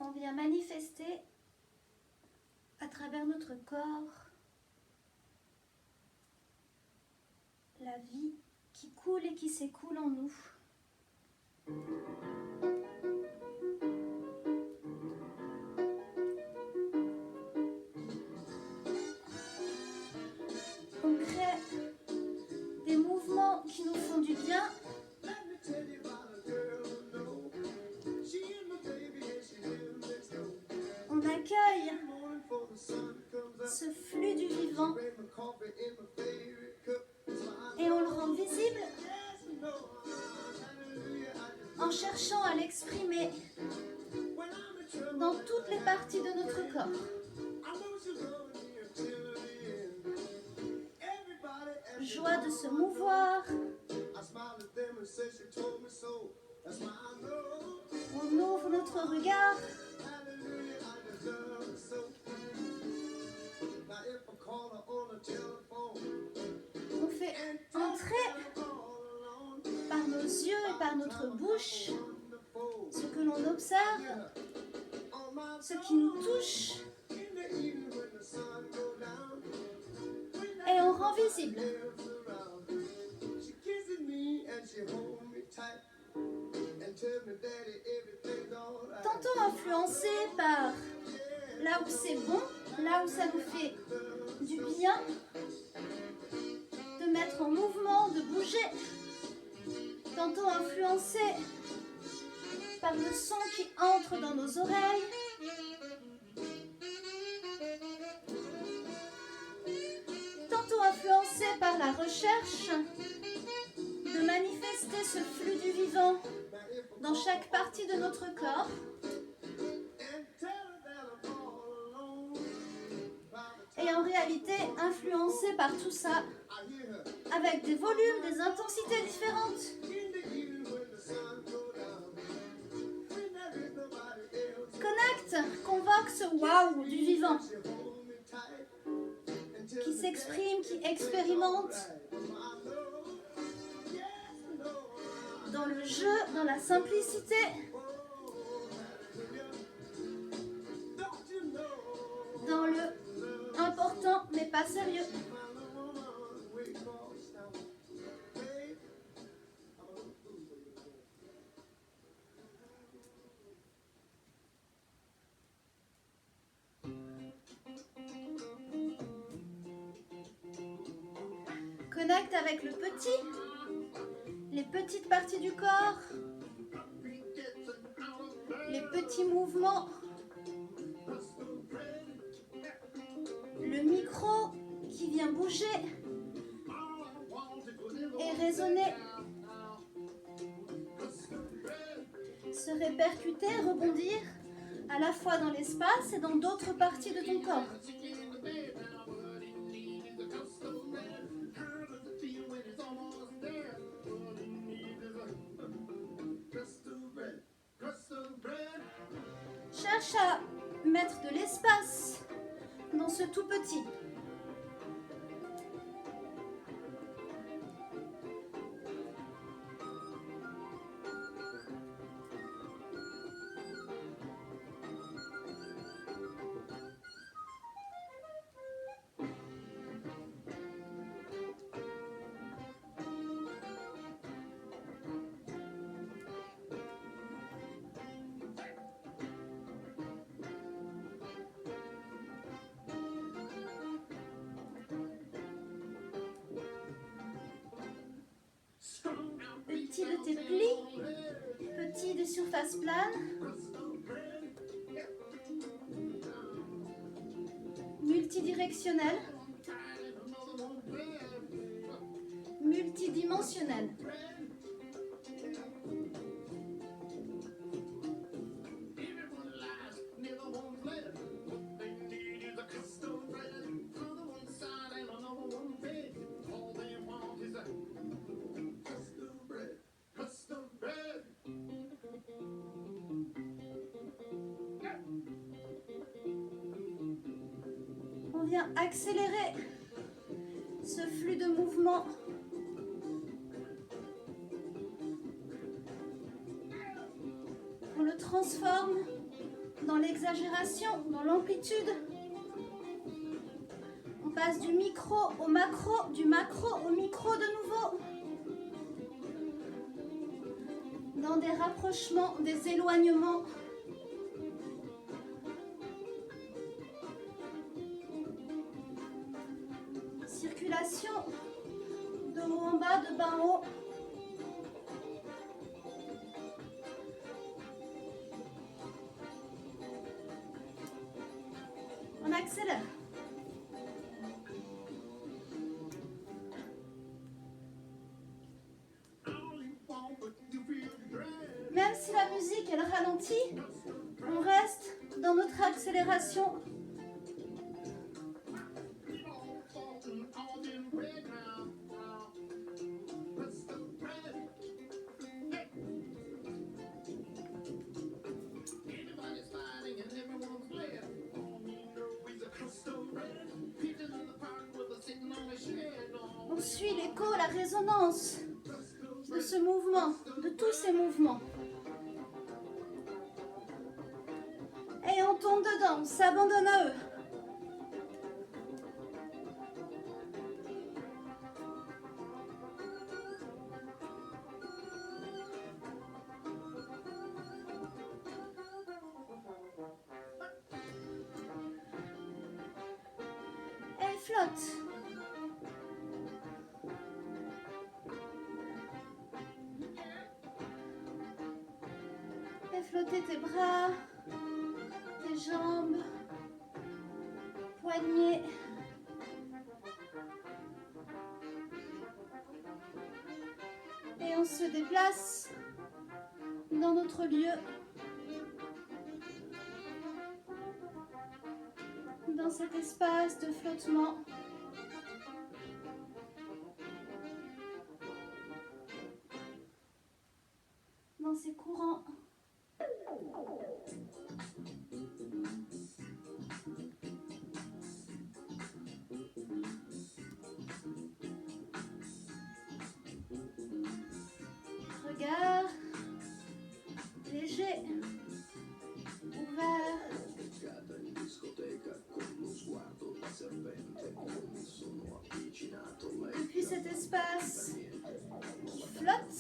on vient manifester à travers notre corps la vie qui coule et qui s'écoule en nous. On crée des mouvements qui nous font du bien. On accueille ce flux du vivant et on le rend visible en cherchant à l'exprimer dans toutes les parties de notre corps. Joie de se mouvoir. On ouvre notre regard. On fait entrer par nos yeux et par notre bouche ce que l'on observe, ce qui nous touche, et on rend visible. Tantôt influencé par là où c'est bon, là où ça nous fait du bien, de mettre en mouvement, de bouger. Tantôt influencé par le son qui entre dans nos oreilles. Tantôt influencé par la recherche de manifester ce flux du vivant dans chaque partie de notre corps. Et en réalité influencé par tout ça avec des volumes, des intensités différentes. Connecte, convoque ce waouh du vivant qui s'exprime, qui expérimente dans le jeu, dans la simplicité. Dans le important mais pas sérieux. Connecte avec le petit, les petites parties du corps, les petits mouvements, le micro qui vient bouger et résonner, se répercuter, rebondir à la fois dans l'espace et dans d'autres parties de ton corps. Cherche à mettre de l'espace dans ce tout petit. Petit de tes plis, petit de surface plane, multidirectionnel, multidimensionnel. On vient accélérer ce flux de mouvement. On le transforme dans l'exagération, dans l'amplitude. On passe du micro au macro, du macro au micro de nouveau. Dans des rapprochements, des éloignements. Circulation de haut en bas, de bas en haut. On accélère. Même si la musique elle ralentit, on reste dans notre accélération. On suit l'écho, la résonance de ce mouvement, de tous ces mouvements. Et on tombe dedans, on s'abandonne à eux. Et flotte. Fais flotter tes bras, tes jambes, poignets. Et on se déplace dans notre lieu, dans cet espace de flottement. Dans ces courants. Regard léger, ouvert. Depuis cet espace qui flotte,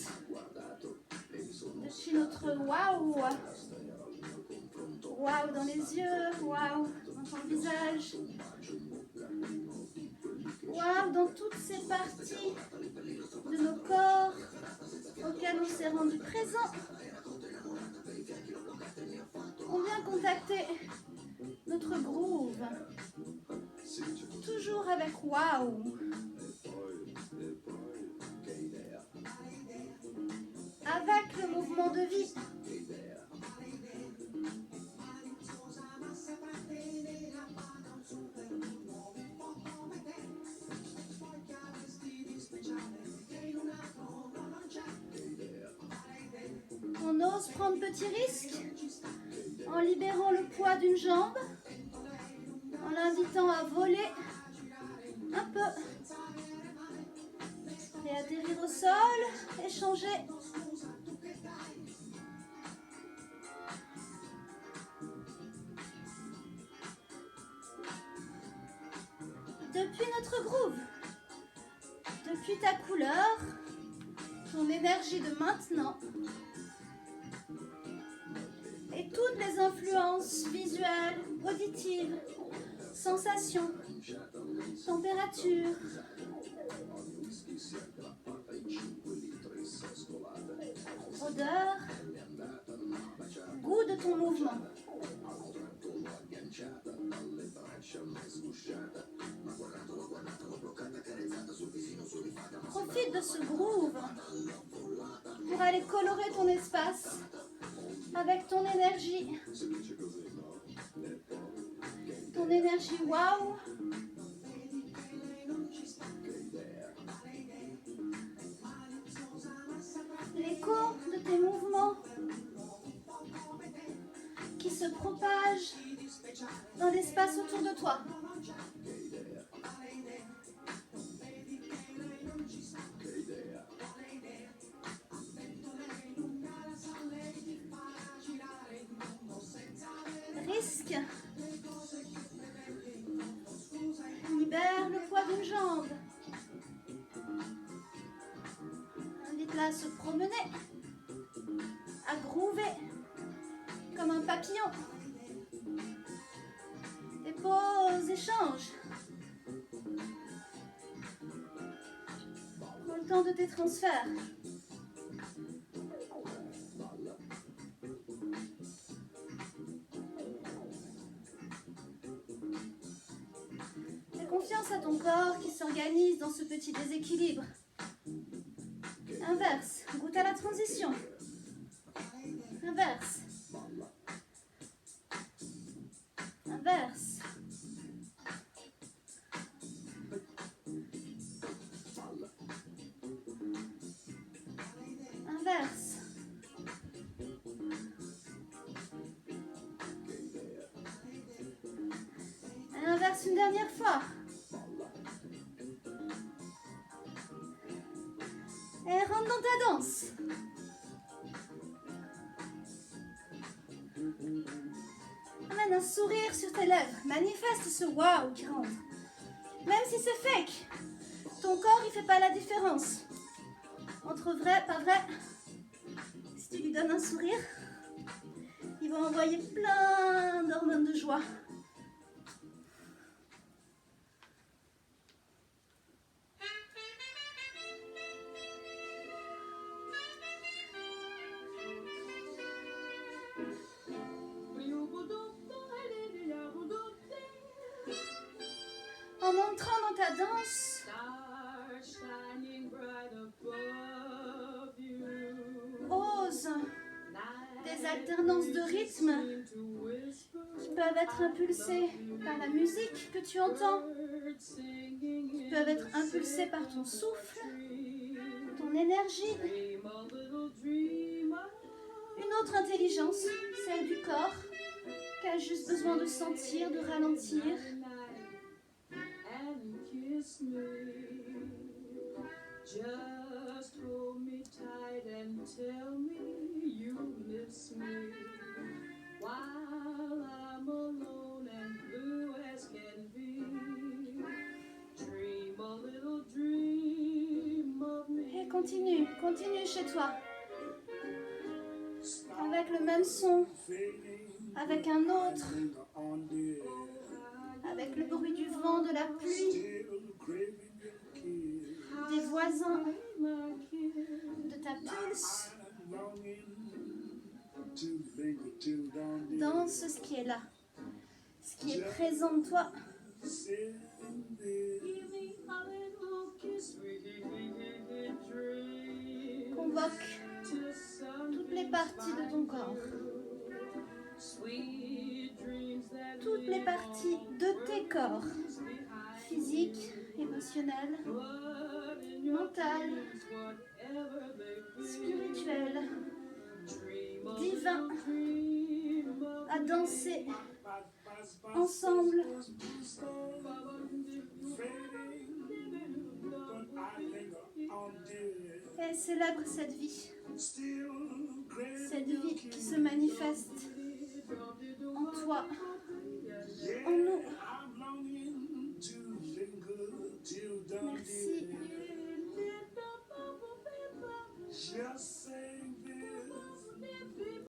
depuis notre waouh, waouh dans les yeux, waouh dans ton visage, waouh dans toutes ces parties de nos corps auxquelles on s'est rendu présent. On vient contacter notre groove, toujours avec waouh. Avec le mouvement de vie. On ose prendre petit risque en libérant le poids d'une jambe, en l'invitant à voler un peu et atterrir au sol, échanger. Depuis notre groove, depuis ta couleur, ton énergie de maintenant et toutes les influences visuelles, auditives, sensations, température, odeur, goût de ton mouvement. Profite de ce groove pour aller colorer ton espace avec ton énergie waouh. L'écho de tes mouvements qui se propagent dans l'espace autour de toi. masque. Libère le poids d'une jambe. Invite-la à se promener, à groover comme un papillon. Et pose et change. Prends le temps de tes transferts. Fais confiance à ton corps qui s'organise dans ce petit déséquilibre. Inverse, goûte à la transition. Inverse. Inverse. Inverse. Et inverse une dernière fois. Et rentre dans ta danse. Amène un sourire sur tes lèvres. Manifeste ce waouh qui rentre. Même si c'est fake, ton corps il fait pas la différence entre vrai, pas vrai. Si tu lui donnes un sourire, il va envoyer plein d'hormones de joie. En entrant dans ta danse, ose des alternances de rythme qui peuvent être impulsées par la musique que tu entends, qui peuvent être impulsées par ton souffle, ton énergie. Une autre intelligence, celle du corps, qui a juste besoin de sentir, de ralentir. Just hold me tight and tell me you miss me while I'm alone and blue as can be. Dream a little dream of me. Et continue, continue chez toi. Avec le même son, avec un autre, avec le bruit du vent, de la pluie, des voisins, de ta pulse. Danse ce qui est là, ce qui est présent de toi. Convoque toutes les parties de ton corps, toutes les parties de tes corps, physiques, émotionnels, mental, spirituel, divin, à danser ensemble. Et célèbre cette vie qui se manifeste en toi, en nous. Merci.